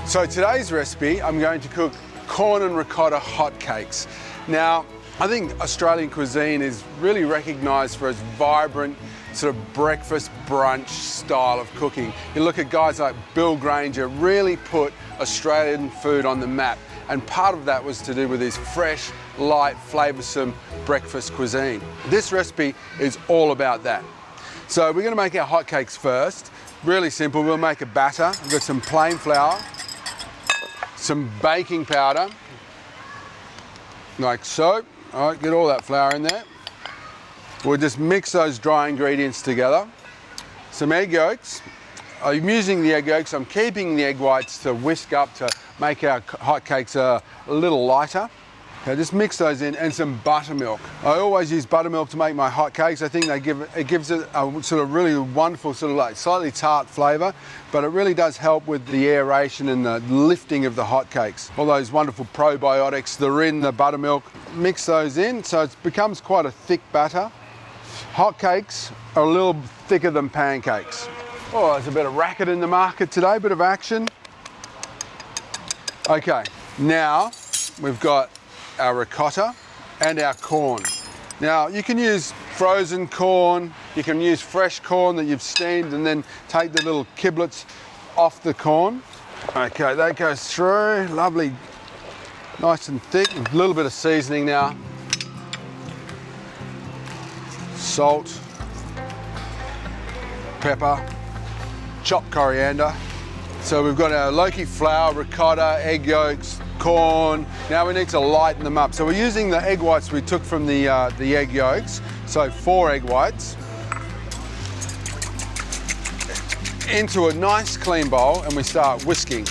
So today's recipe, I'm going to cook corn and ricotta hotcakes. Now, I think Australian cuisine is really recognised for its vibrant sort of breakfast brunch style of cooking. You look at guys like Bill Granger, really put Australian food on the map. And part of that was to do with his fresh, light, flavoursome breakfast cuisine. This recipe is all about that. So we're going to make our hotcakes first. Really simple. We'll make a batter. We've got some plain flour, some baking powder, like so. All right, get all that flour in there. We'll just mix those dry ingredients together. Some egg yolks. I'm using the egg yolks. I'm keeping the egg whites to whisk up to make our hotcakes a little lighter. Okay, just mix those in, and some buttermilk. I always use buttermilk to make my hotcakes. I think it gives it a sort of really wonderful, sort of like slightly tart flavour, but it really does help with the aeration and the lifting of the hotcakes. All those wonderful probiotics that are in the buttermilk. Mix those in so it becomes quite a thick batter. Hotcakes are a little thicker than pancakes. Oh, there's a bit of racket in the market today, bit of action. Okay, now we've got our ricotta and our corn. Now you can use frozen corn, you can use fresh corn that you've steamed and then take the little kiblets off the corn. Okay, that goes through, lovely, nice and thick. A little bit of seasoning now. Salt, pepper, chopped coriander. So we've got our loki flour, ricotta, egg yolks, corn. Now we need to lighten them up. So we're using the egg whites we took from the egg yolks. So 4 egg whites into a nice clean bowl, and we start whisking.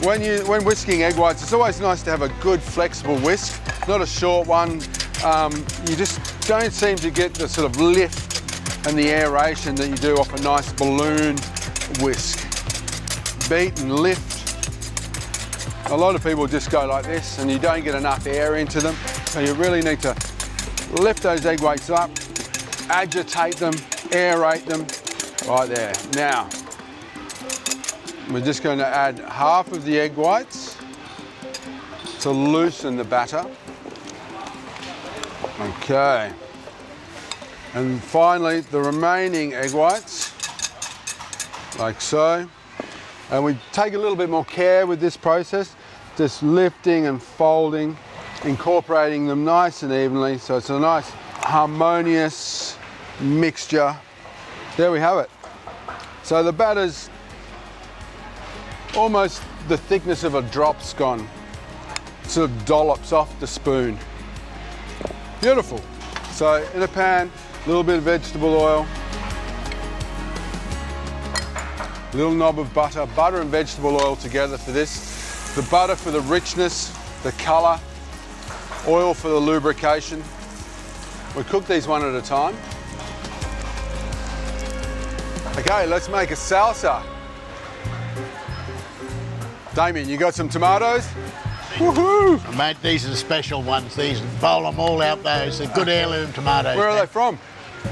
When whisking egg whites, it's always nice to have a good flexible whisk, not a short one. You just don't seem to get the sort of lift and the aeration that you do off a nice balloon whisk. Beat and lift. A lot of people just go like this and you don't get enough air into them. So you really need to lift those egg whites up, agitate them, aerate them, right there. Now, we're just going to add half of the egg whites to loosen the batter. Okay. And finally, the remaining egg whites, like so. And we take a little bit more care with this process, just lifting and folding, incorporating them nice and evenly, so it's a nice harmonious mixture. There we have it. So the batter's almost the thickness of a drop scone, sort of dollops off the spoon. Beautiful. So in a pan, a little bit of vegetable oil, a little knob of butter, butter and vegetable oil together for this. The butter for the richness, the colour, oil for the lubrication. We cook these one at a time. Okay, let's make a salsa. Damien, you got some tomatoes? Woohoo! Mate, these are the special ones. These, bowl them all out those. They're good heirloom tomatoes. Where are they from?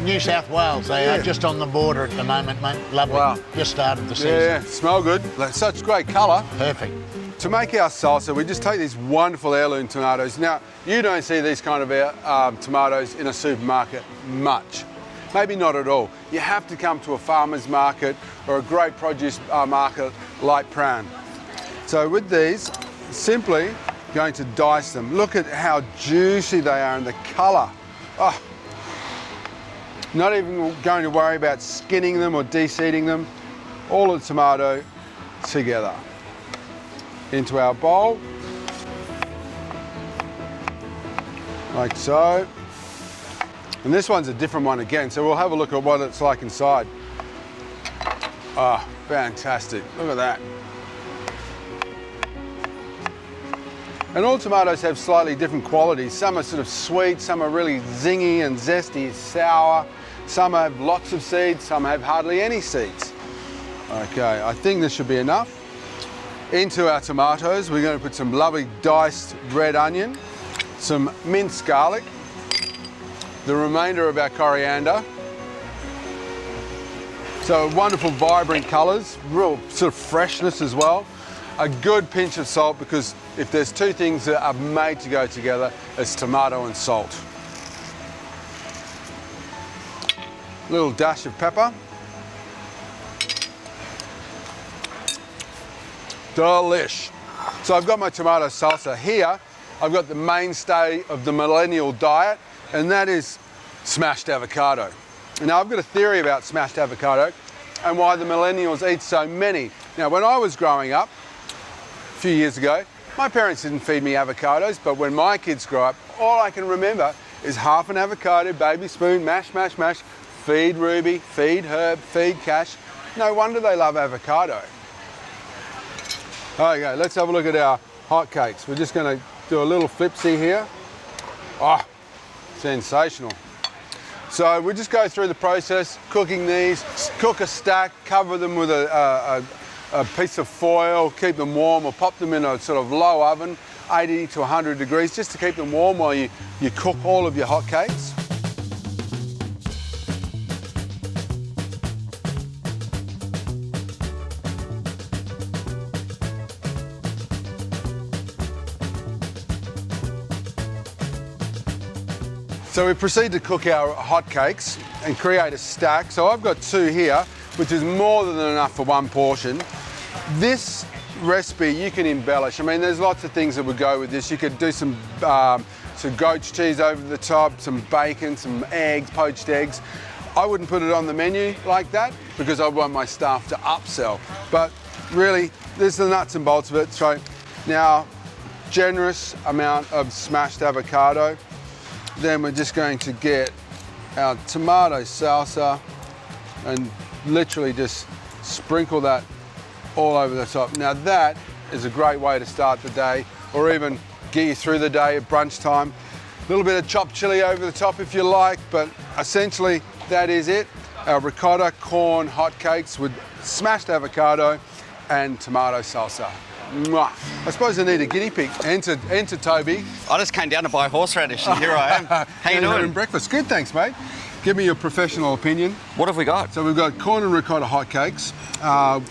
New South Wales. They are just on the border at the moment, mate. Lovely. Wow. Just started the season. Yeah, smell good. Such great colour. Perfect. To make our salsa, we just take these wonderful heirloom tomatoes. Now, you don't see these kind of tomatoes in a supermarket much. Maybe not at all. You have to come to a farmer's market or a great produce market like Prahran. So with these, simply going to dice them. Look at how juicy they are and the colour. Oh, not even going to worry about skinning them or de-seeding them. All the tomato together. Into our bowl, like so. And this one's a different one again, so we'll have a look at what it's like inside. Ah, fantastic. Look at that. And all tomatoes have slightly different qualities. Some are sort of sweet, some are really zingy and zesty, sour. Some have lots of seeds, some have hardly any seeds. Okay, I think this should be enough. Into our tomatoes, we're going to put some lovely diced red onion, some minced garlic, the remainder of our coriander, So wonderful, vibrant colours, real sort of freshness as well. A good pinch of salt, because if there's two things that are made to go together, it's tomato and salt. A little dash of pepper. Delish. So I've got my tomato salsa here. I've got the mainstay of the millennial diet, and that is smashed avocado. Now I've got a theory about smashed avocado and why the millennials eat so many. Now when I was growing up, a few years ago, my parents didn't feed me avocados, but when my kids grow up, all I can remember is half an avocado, baby spoon, mash, mash, mash, feed Ruby, feed Herb, feed Cash. No wonder they love avocado. Okay, let's have a look at our hotcakes. We're just going to do a little flipsy here. Oh, sensational. So we just go through the process, cooking these, cook a stack, cover them with a piece of foil, keep them warm, or pop them in a sort of low oven, 80 to 100 degrees, just to keep them warm while you cook all of your hotcakes. So we proceed to cook our hotcakes and create a stack. So I've got two here, which is more than enough for one portion. This recipe you can embellish. I mean, there's lots of things that would go with this. You could do some goat's cheese over the top, some bacon, some eggs, poached eggs. I wouldn't put it on the menu like that because I want my staff to upsell. But really, there's the nuts and bolts of it. So now, generous amount of smashed avocado. Then we're just going to get our tomato salsa and literally just sprinkle that all over the top. Now that is a great way to start the day, or even get you through the day at brunch time. A little bit of chopped chili over the top if you like, but essentially that is it. Our ricotta corn hotcakes with smashed avocado and tomato salsa. Mwah. I suppose I need a guinea pig. Enter Toby. I just came down to buy horseradish and here I am. How you doing? Having breakfast. Good, thanks, mate. Give me your professional opinion. What have we got? So we've got corn and ricotta hotcakes.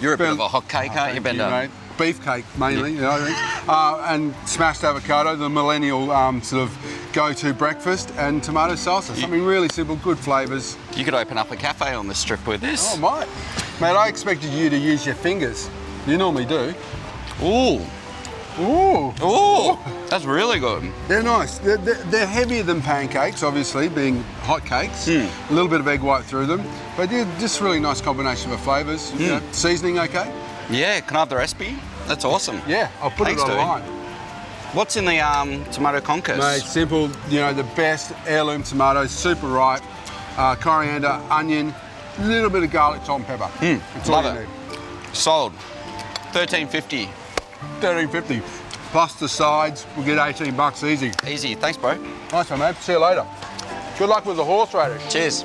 You're a bit of a hot cake, aren't you, Bender? Mate. Beef cake mainly, you know what I mean? And smashed avocado, the millennial sort of go-to breakfast, and tomato salsa. Something really simple, good flavours. You could open up a cafe on this strip with this. Oh, might. Mate, I expected you to use your fingers. You normally do. Ooh. Ooh. Ooh. That's really good. They're nice. They're heavier than pancakes, obviously, being hot cakes. A little bit of egg white through them. But they're just really nice combination of flavours. You know, seasoning okay? Yeah, can I have the recipe? That's awesome. Yeah, I'll put Thanks, it online. What's in the tomato conchas? Mate, simple, you know, the best heirloom tomatoes, super ripe, coriander, onion, a little bit of garlic, salt and pepper. That's all Love you it. need. Sold. $13.50. $13.50. Plus the sides, we'll get $18 easy. Easy. Thanks, bro. Nice one, mate. See you later. Good luck with the horseradish. Cheers.